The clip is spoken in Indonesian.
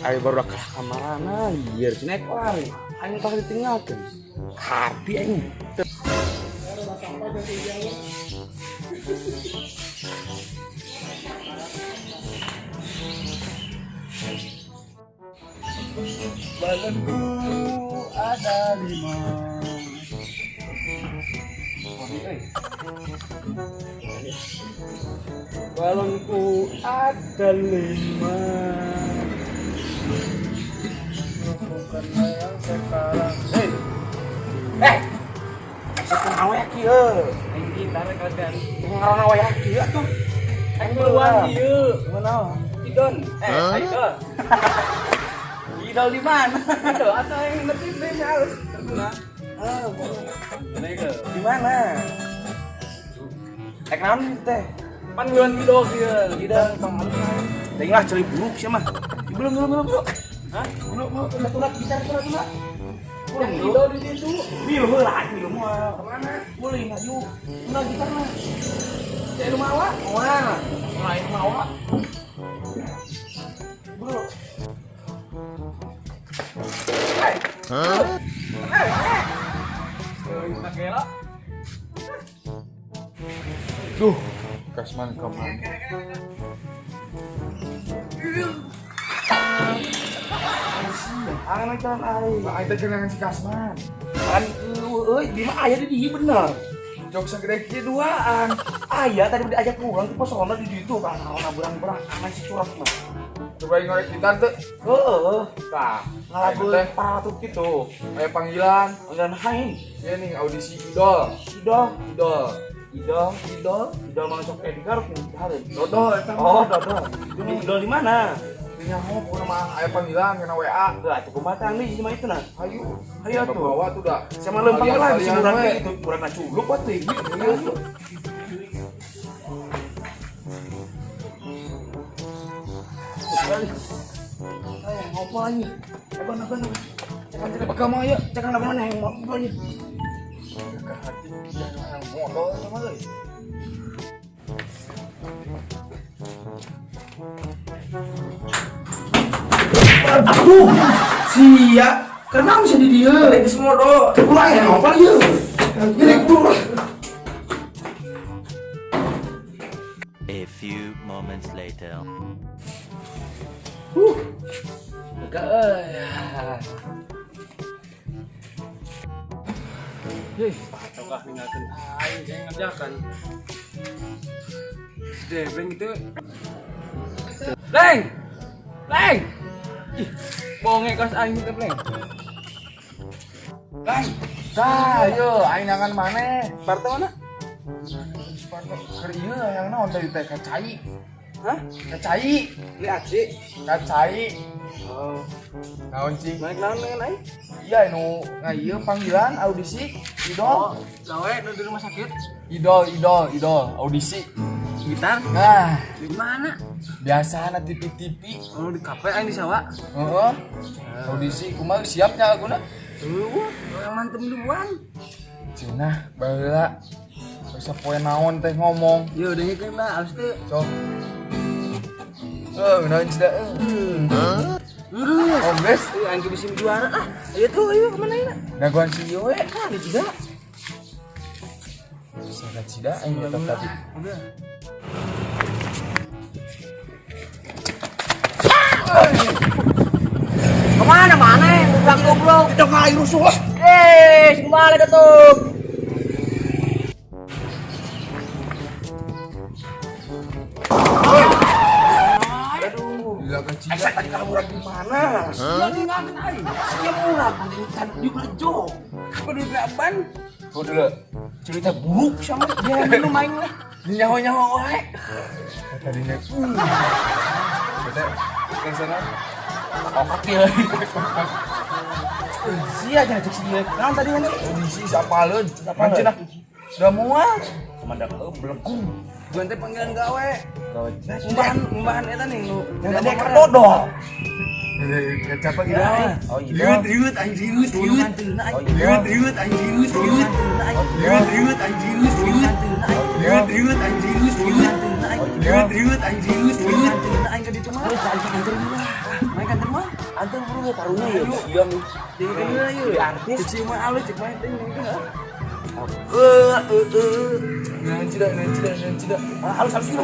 Ayo baru ke kamarana, biar snack lari. Aing tak ditinggalkan. Hati aing. Balonku ada 5. Balonku ada 5. Bukan yang sekarang. Sekarang awak kieu. Anjing tarik kalian. Ngarang awak kieu tuh. Aing duluan kieu. Mana? Idon. Idon. Idol di mana? Idol atau yang ngerti deh harus. Di mana? Naon teh? Pan ngeuleun idol kieu. Idol panghalus. Teuing lah celi buruk sia mah. Belum. Hah? Belum. Tulat bicara tulat. Yang idol di situ. Milu lah, milu mah. Kemana? Boleh enggak yuk. Ulah gitar mah. Cek rumah awak. Wah. Mulai rumah awak. Bro. Duh, Kasman kemana? Anak kan aing teh keunangan si Kasman. Kan euy, di mah aya di dieu bener. Jok sagede kieu duaan. Aya tadi diajak pulang ke posona di ditu kan naon berang-berang aman si curang mah. Coba ngorek gitar teh. Heeh. Tah, ngalagu paratut kitu. Aya panggilan hain. Ya nih audisi idol masuk Edgar kemarin. Dodol eta. Oh, dodol. Itu idol di mana? Di nyaho pokona mah aya panggilan kana WA. Teu atuh kumaha nih cuma itu nah. Hayu atuh bawa tuh dah. Sama lempang lah si urang teh itu urang culuk we teh. Ieu. Ngopo lagi? Abang. Jangan jadi bakal ya. Jangan apa-apa yang ngopo lagi. Ke hati yang modal sama euy. Aduh, sia. Kenapa bisa di dieu? Lagi semodo. Ulah ya ngopo ieu. Jadi kurang. A few moments later. Lega euy. Coba ninggalkeun aing saya ngerjakan. Debeng itu. Leng. Ih, bonge kos aing itu, Leng. Leng. Tah, yo aing nangan maneh. Parto mana? Parto keur ieu yang naon tadi teh kacai. Hah? Kacai. Li aci. Kacai. Oh. Naon cing? Naik naon dengan aing? Iya nu ngaieu panggilan audisi idol. Gawe nu di rumah sakit. Idol audisi. Gitar? Nah, di mana? Biasa na TV. Oh, di kafe aing di sawah. Heeh. Audisi kumaha siapnya laguna? Yang mantem duluan. Cenah baheula. Bisa poe naon teh ngomong. Yo dengekeun lah, alus teh. Sok. Naon cenah? Oh, guys, aing bisa juara ah. Ayo kemana ini? Daguan si Yowe, di Cida. Sangat Cida, aing tetap tadi. Udah. Kemana udah goblok. Kita ngai rusuh lah. Kembali datang. Cida tadi kaburan di mana? Sia ninggalkeun aing. Sia murah kan di Rejo. Kudu berapaan? Kudu cerita buruk sama dia minum aing lah. Nyaho-nyaho wae. Tadinya. Beda kan sana. Opak kieu. Sia jangan cek sia. Naon tadi nanti? Audisi sapaleun. Cenah. Da moal. Komandan belekung. Gua teh panggilan gawe. Mbahan eta nih nu. Yang tadi ka dodol. Capek gitu. Oh iya. Riut anjing riut. Riut anjing riut. Riut anjing riut. Riut anjing riut. main ke ditu mah. Terus antar mah. Main kantor mah. Antar buru taruhnya ya. Iya nih. Tinggal yuk. Di artis. Cik mah alus cik main ting gitu. Nanti dah. Halus halus.